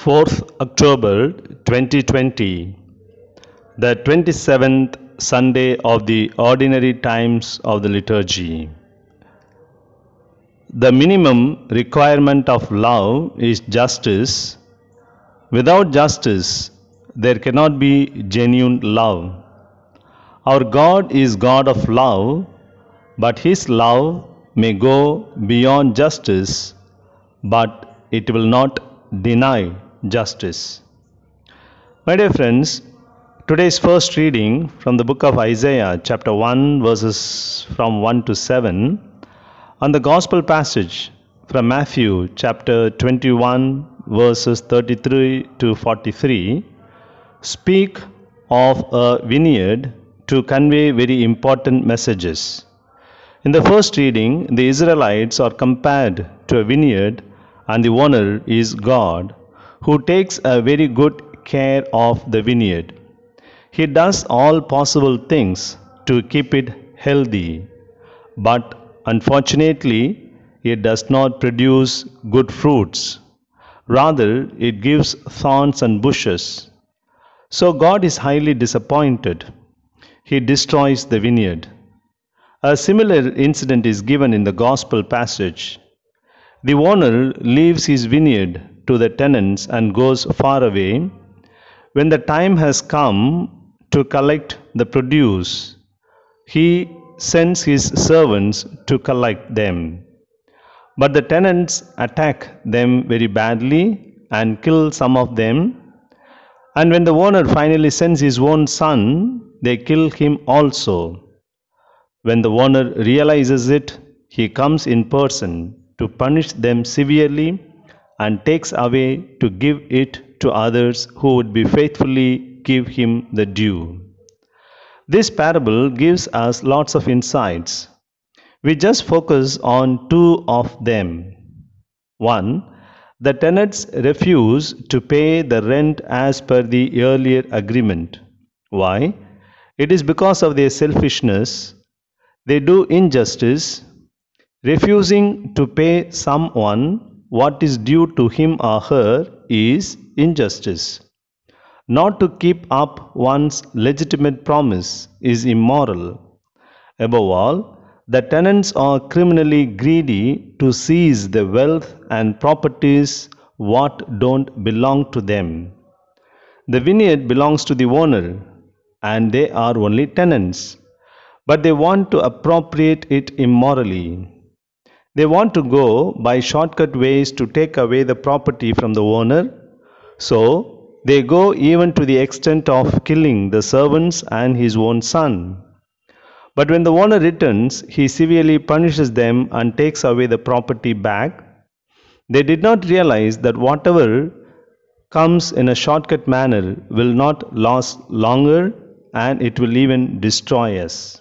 4th October 2020, the 27th Sunday of the ordinary times of the liturgy. The minimum requirement of love is justice. Without justice, there cannot be genuine love. Our God is God of love, but His love may go beyond justice, but it will not deny justice. My dear friends, today's first reading from the book of Isaiah, chapter 1, verses from 1 to 7, and the gospel passage from Matthew, chapter 21, verses 33 to 43, speak of a vineyard to convey very important messages. In the first reading, the Israelites are compared to a vineyard, and the owner is God, who takes a very good care of the vineyard. He does all possible things to keep it healthy, but unfortunately, it does not produce good fruits. Rather, it gives thorns and bushes. So God is highly disappointed. He destroys the vineyard. A similar incident is given in the gospel passage. The owner leaves his vineyard to the tenants and goes far away. When the time has come to collect the produce, he sends his servants to collect them. But the tenants attack them very badly and kill some of them. And when the owner finally sends his own son, they kill him also. When the owner realizes it, he comes in person to punish them severely and takes away to give it to others who would be faithfully give him the due. This parable gives us lots of insights. We just focus on two of them. One, the tenants refuse to pay the rent as per the earlier agreement. Why? It is because of their selfishness. They do injustice. Refusing to pay someone what is due to him or her is injustice. Not to keep up one's legitimate promise is immoral. Above all, the tenants are criminally greedy to seize the wealth and properties what don't belong to them. The vineyard belongs to the owner, and they are only tenants, but they want to appropriate it immorally. They want to go by shortcut ways to take away the property from the owner, so they go even to the extent of killing the servants and his own son. But when the owner returns, he severely punishes them and takes away the property back. They did not realize that whatever comes in a shortcut manner will not last longer, and it will even destroy us.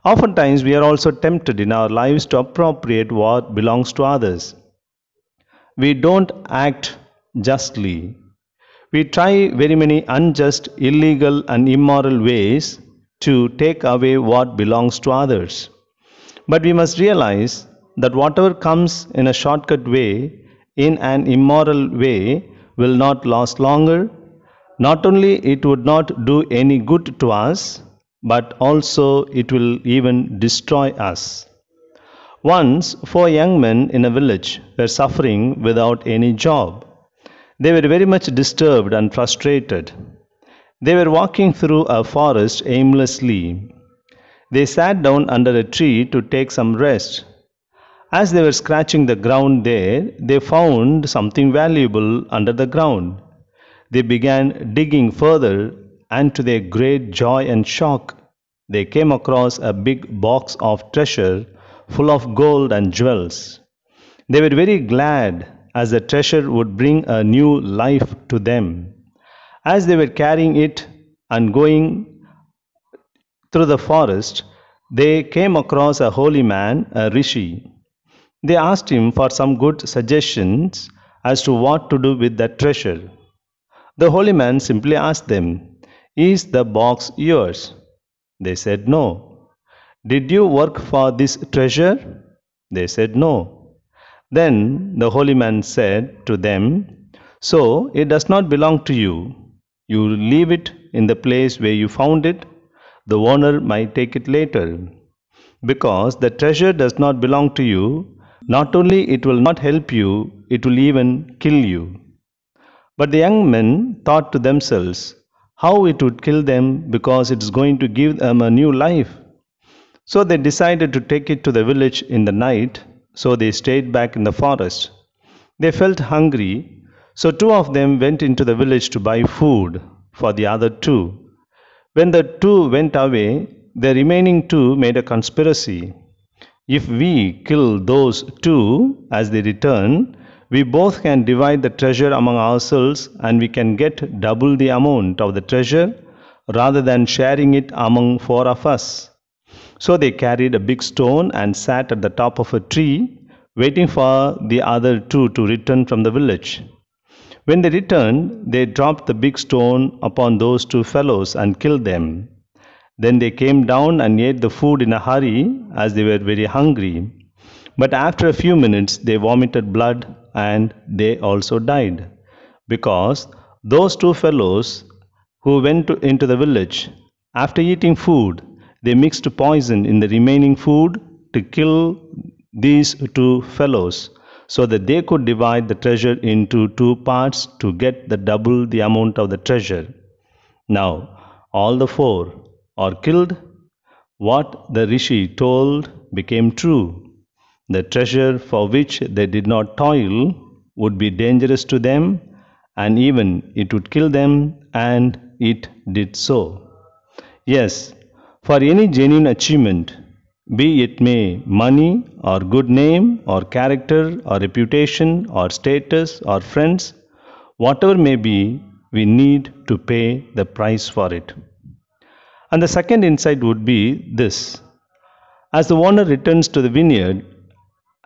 Oftentimes, we are also tempted in our lives to appropriate what belongs to others. We don't act justly. We try very many unjust, illegal, and immoral ways to take away what belongs to others. But we must realize that whatever comes in a shortcut way, in an immoral way, will not last longer. Not only it would not do any good to us, but also it will even destroy us. Once, 4 young men in a village were suffering without any job. They were very much disturbed and frustrated. They were walking through a forest aimlessly. They sat down under a tree to take some rest. As they were scratching the ground there, they found something valuable under the ground. They began digging further, and to their great joy and shock, they came across a big box of treasure full of gold and jewels. They were very glad, as the treasure would bring a new life to them. As they were carrying it and going through the forest, they came across a holy man, a rishi. They asked him for some good suggestions as to what to do with that treasure. The holy man simply asked them, "Is the box yours?" They said, "No." "Did you work for this treasure?" They said, "No." Then the holy man said to them, So it does not belong to you. You leave it in the place where you found it. The owner might take it later. Because the treasure does not belong to you, not only it will not help you, it will even kill you. But the young men thought to themselves how it would kill them because it is going to give them a new life. So they decided to take it to the village in the night, so they stayed back in the forest. They felt hungry, so two of them went into the village to buy food for the other two. When the two went away, the remaining two made a conspiracy. If we kill those two as they return, we both can divide the treasure among ourselves and we can get double the amount of the treasure rather than sharing it among four of us. So they carried a big stone and sat at the top of a tree, waiting for the other two to return from the village. When they returned, they dropped the big stone upon those two fellows and killed them. Then they came down and ate the food in a hurry as they were very hungry. But after a few minutes, they vomited blood and they also died. Because those two fellows who went into the village, after eating food, they mixed poison in the remaining food to kill these two fellows so that they could divide the treasure into two parts to get the double the amount of the treasure. Now, all the four are killed. What the rishi told became true. The treasure for which they did not toil would be dangerous to them, and even it would kill them, and it did so. Yes, for any genuine achievement, be it may money or good name or character or reputation or status or friends, whatever may be, we need to pay the price for it. And the second insight would be this: as the owner returns to the vineyard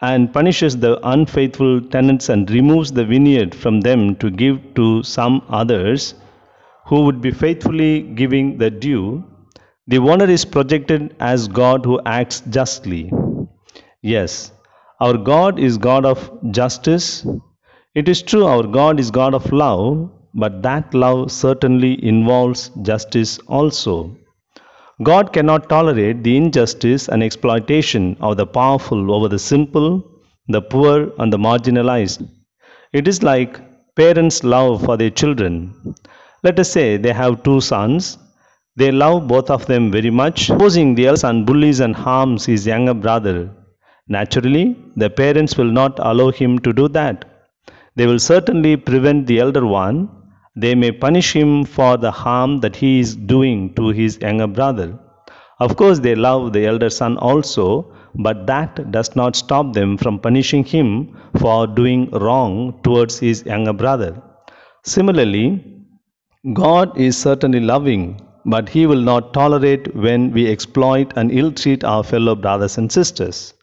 and punishes the unfaithful tenants and removes the vineyard from them to give to some others who would be faithfully giving the due, the owner is projected as God who acts justly. Yes, our God is God of justice. It is true our God is God of love, but that love certainly involves justice also. God cannot tolerate the injustice and exploitation of the powerful over the simple, the poor, and the marginalized. It is like parents' love for their children. Let us say they have two sons. They love both of them very much. Supposing the elder son bullies and harms his younger brother, naturally, the parents will not allow him to do that. They will certainly prevent the elder one. They may punish him for the harm that he is doing to his younger brother. Of course, they love the elder son also, but that does not stop them from punishing him for doing wrong towards his younger brother. Similarly, God is certainly loving, but He will not tolerate when we exploit and ill treat our fellow brothers and sisters.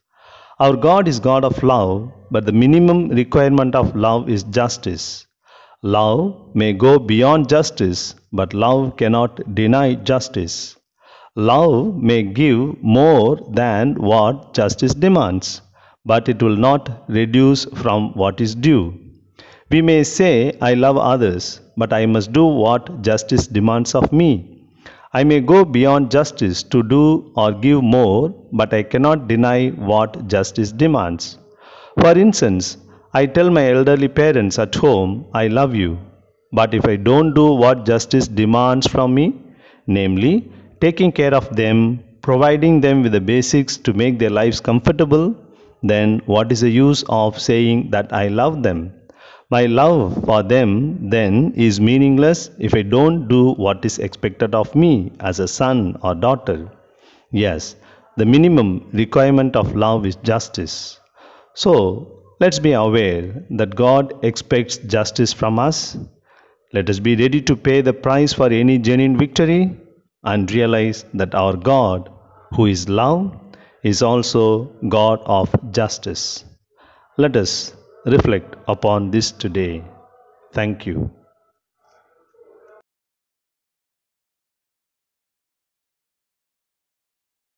Our God is God of love, but the minimum requirement of love is justice. Love may go beyond justice, but love cannot deny justice. Love may give more than what justice demands, but it will not reduce from what is due. We may say, I love others, but I must do what justice demands of me. I may go beyond justice to do or give more, but I cannot deny what justice demands. For instance, I tell my elderly parents at home, I love you. But if I don't do what justice demands from me, namely, taking care of them, providing them with the basics to make their lives comfortable, then what is the use of saying that I love them? My love for them then is meaningless if I don't do what is expected of me as a son or daughter. Yes, the minimum requirement of love is justice. So, let's be aware that God expects justice from us. Let us be ready to pay the price for any genuine victory and realize that our God, who is love, is also God of justice. Let us reflect upon this today. Thank you.